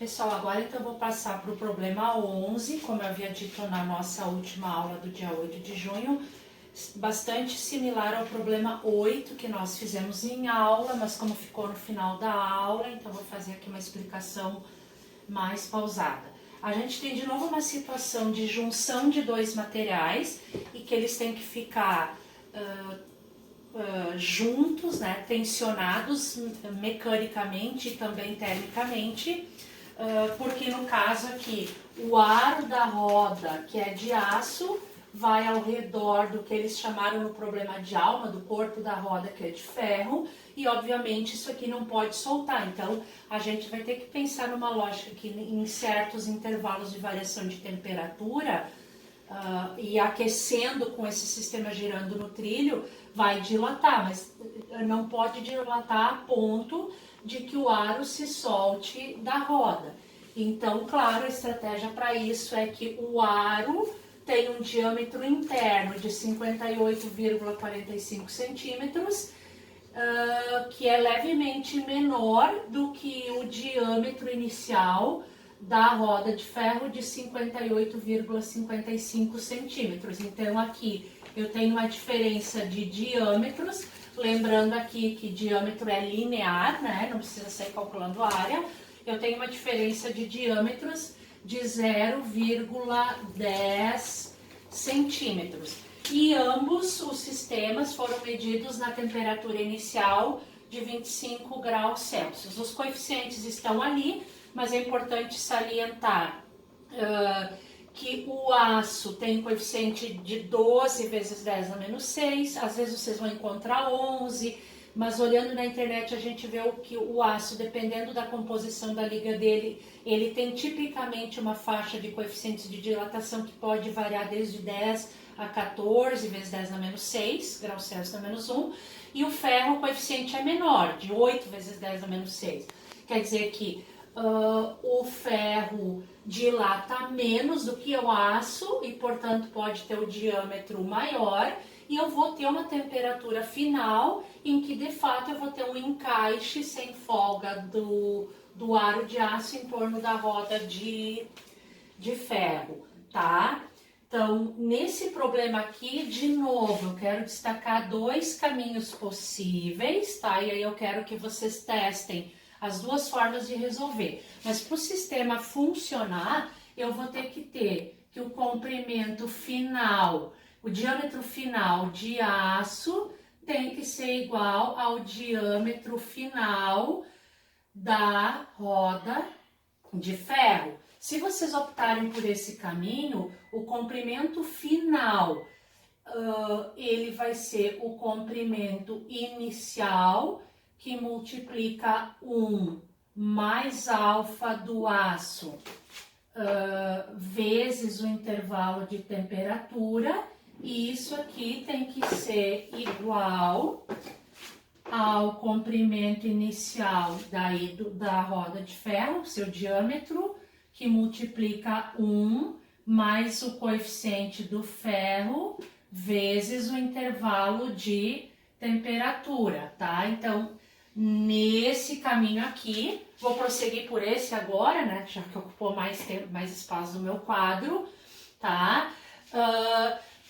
Pessoal, agora então eu vou passar para o problema 11, como eu havia dito na nossa última aula do dia 8 de junho, bastante similar ao problema 8 que nós fizemos em aula, mas como ficou no final da aula, então vou fazer aqui uma explicação mais pausada. A gente tem de novo uma situação de junção de dois materiais e que eles têm que ficar juntos, né, tensionados mecanicamente e também termicamente, porque no caso aqui o aro da roda, que é de aço, vai ao redor do que eles chamaram no problema de alma, do corpo da roda, que é de ferro, e obviamente isso aqui não pode soltar. Então a gente vai ter que pensar numa lógica que em certos intervalos de variação de temperatura e aquecendo com esse sistema girando no trilho, vai dilatar, mas não pode dilatar a ponto de que o aro se solte da roda. Então, claro, a estratégia para isso é que o aro tem um diâmetro interno de 58,45 centímetros, que é levemente menor do que o diâmetro inicial da roda de ferro de 58,55 centímetros. Então aqui eu tenho uma diferença de diâmetros, lembrando aqui que diâmetro é linear, né? Não precisa sair calculando a área. Eu tenho uma diferença de diâmetros de 0,10 centímetros. E ambos os sistemas foram medidos na temperatura inicial de 25 graus Celsius. Os coeficientes estão ali, mas é importante salientar que o aço tem coeficiente de 12 vezes 10 a menos 6, às vezes vocês vão encontrar 11, mas olhando na internet a gente vê que o aço, dependendo da composição da liga dele, ele tem tipicamente uma faixa de coeficientes de dilatação que pode variar desde 10 a 14 vezes 10 a menos 6 graus Celsius a menos 1, e o ferro, o coeficiente é menor, de 8 vezes 10 a menos 6. Quer dizer que o ferro dilata menos do que o aço e, portanto, pode ter o diâmetro maior, e eu vou ter uma temperatura final em que, de fato, eu vou ter um encaixe sem folga do aro de aço em torno da roda de ferro, tá? Então, nesse problema aqui, de novo, eu quero destacar dois caminhos possíveis, tá? E aí eu quero que vocês testem as duas formas de resolver. Mas para o sistema funcionar, eu vou ter que ter que o comprimento final, o diâmetro final de aço tem que ser igual ao diâmetro final da roda de ferro. Se vocês optarem por esse caminho, o comprimento final, ele vai ser o comprimento inicial, que multiplica 1 mais alfa do aço vezes o intervalo de temperatura, e isso aqui tem que ser igual ao comprimento inicial da roda de ferro, seu diâmetro, que multiplica 1 mais o coeficiente do ferro vezes o intervalo de temperatura, tá? Então, nesse caminho aqui, vou prosseguir por esse agora, né? Já que ocupou mais espaço no meu quadro, tá?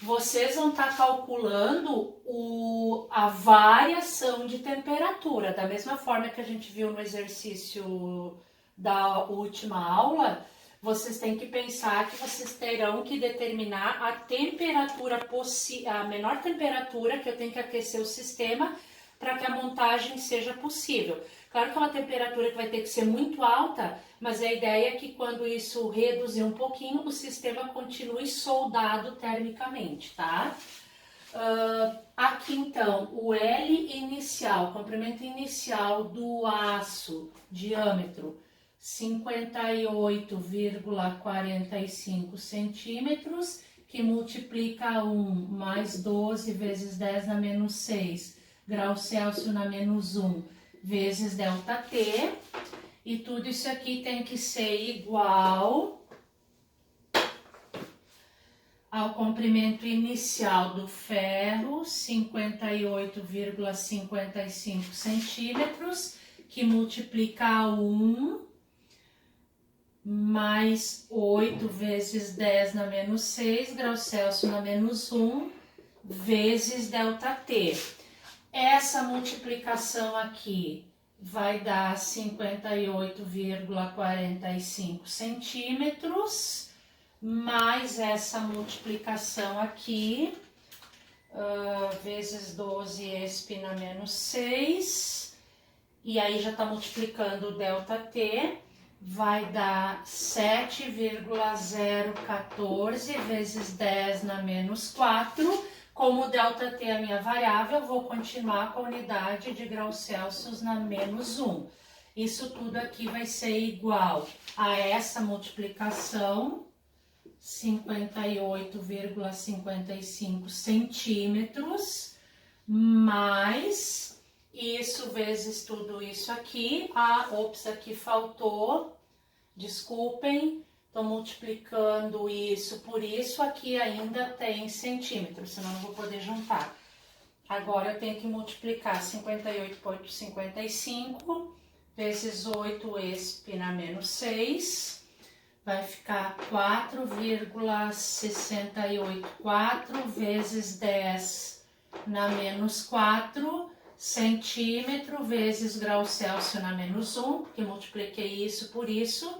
Vocês vão estar calculando a variação de temperatura, da mesma forma que a gente viu no exercício da última aula. Vocês têm que pensar que vocês terão que determinar a temperatura a menor temperatura que eu tenho que aquecer o sistema para que a montagem seja possível. Claro que é uma temperatura que vai ter que ser muito alta, mas a ideia é que quando isso reduzir um pouquinho, o sistema continue soldado termicamente, tá? Aqui então, o L inicial, comprimento inicial do aço, diâmetro, 58,45 centímetros, que multiplica 1 mais 12 vezes 10 na menos 6 graus Celsius na menos 1 vezes ΔT, e tudo isso aqui tem que ser igual ao comprimento inicial do ferro, 58,55 centímetros, que multiplica 1 mais 8 vezes 10 na menos 6 graus Celsius na menos 1 vezes ΔT. Essa multiplicação aqui vai dar 58,45 centímetros, mais essa multiplicação aqui, vezes 12 esp na menos 6, e aí já está multiplicando o ΔT, vai dar 7,014 vezes 10 na menos 4. Como o ΔT é a minha variável, eu vou continuar com a unidade de graus Celsius na menos 1. Isso tudo aqui vai ser igual a essa multiplicação, 58,55 centímetros, mais isso vezes tudo isso aqui. Ops, aqui faltou, desculpem. Estou multiplicando isso por isso, aqui ainda tem centímetros, senão não vou poder juntar. Agora eu tenho que multiplicar 58,55 vezes 8 esp na menos 6, vai ficar 4,684 vezes 10 na menos 4 centímetro vezes graus Celsius na menos 1, porque multipliquei isso por isso,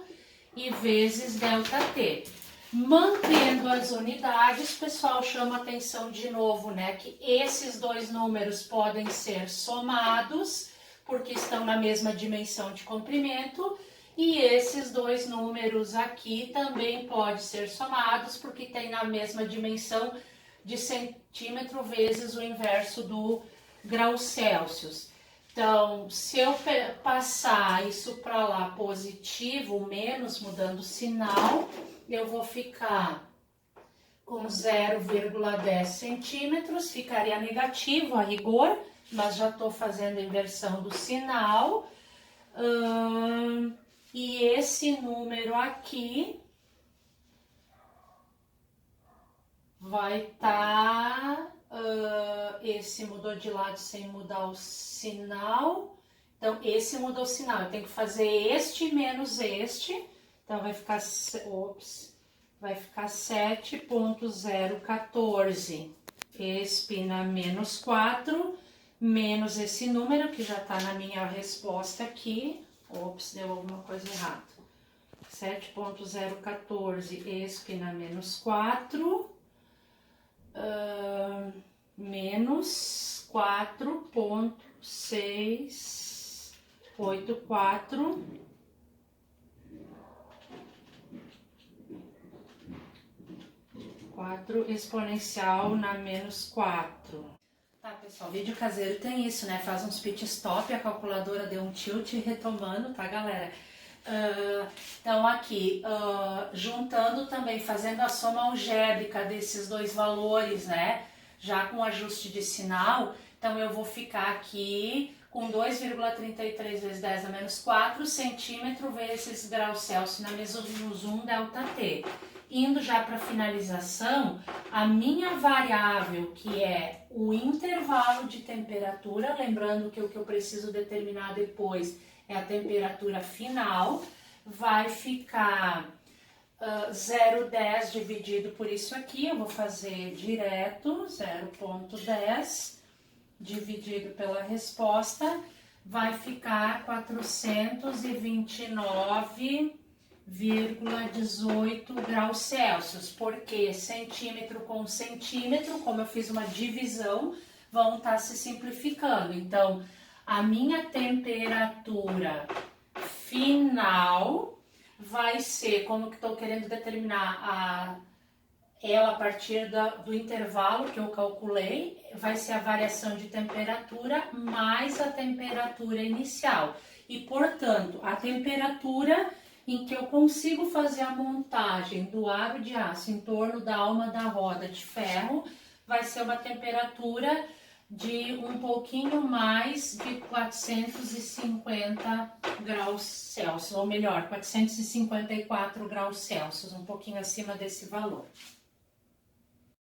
e vezes ΔT. Mantendo as unidades, pessoal, chama atenção de novo, né, que esses dois números podem ser somados, porque estão na mesma dimensão de comprimento, e esses dois números aqui também podem ser somados, porque tem na mesma dimensão de centímetro vezes o inverso do grau Celsius. Então, se eu passar isso para lá positivo, menos, mudando o sinal, eu vou ficar com 0,10 centímetros, ficaria negativo a rigor, mas já estou fazendo a inversão do sinal. E esse número aqui vai estar... esse mudou de lado sem mudar o sinal, então esse mudou o sinal, eu tenho que fazer este menos este, então vai ficar, vai ficar 7,014 esp na menos 4, menos esse número que já está na minha resposta aqui, deu alguma coisa errada, 7,014 esp na menos 4, menos 4,684 exponencial na menos 4. Tá, pessoal, vídeo caseiro tem isso, né? Faz uns pit stop, a calculadora deu um tilt, retomando, tá, galera? Então aqui, juntando também, fazendo a soma algébrica desses dois valores, né? Já com ajuste de sinal, então eu vou ficar aqui com 2,33 vezes 10 a menos 4 centímetro vezes graus Celsius na menos 1 ΔT. Indo já para a finalização, a minha variável, que é o intervalo de temperatura, lembrando que o que eu preciso determinar depois é a temperatura final, vai ficar 0,10 dividido por isso aqui, eu vou fazer direto, 0,10 dividido pela resposta, vai ficar 429,18 graus Celsius, porque centímetro com centímetro, como eu fiz uma divisão, vão estar se simplificando. Então, a minha temperatura final vai ser, como que estou querendo determinar ela a partir do intervalo que eu calculei, vai ser a variação de temperatura mais a temperatura inicial. E, portanto, a temperatura em que eu consigo fazer a montagem do aro de aço em torno da alma da roda de ferro vai ser uma temperatura de um pouquinho mais de 450 graus Celsius, ou melhor, 454 graus Celsius, um pouquinho acima desse valor.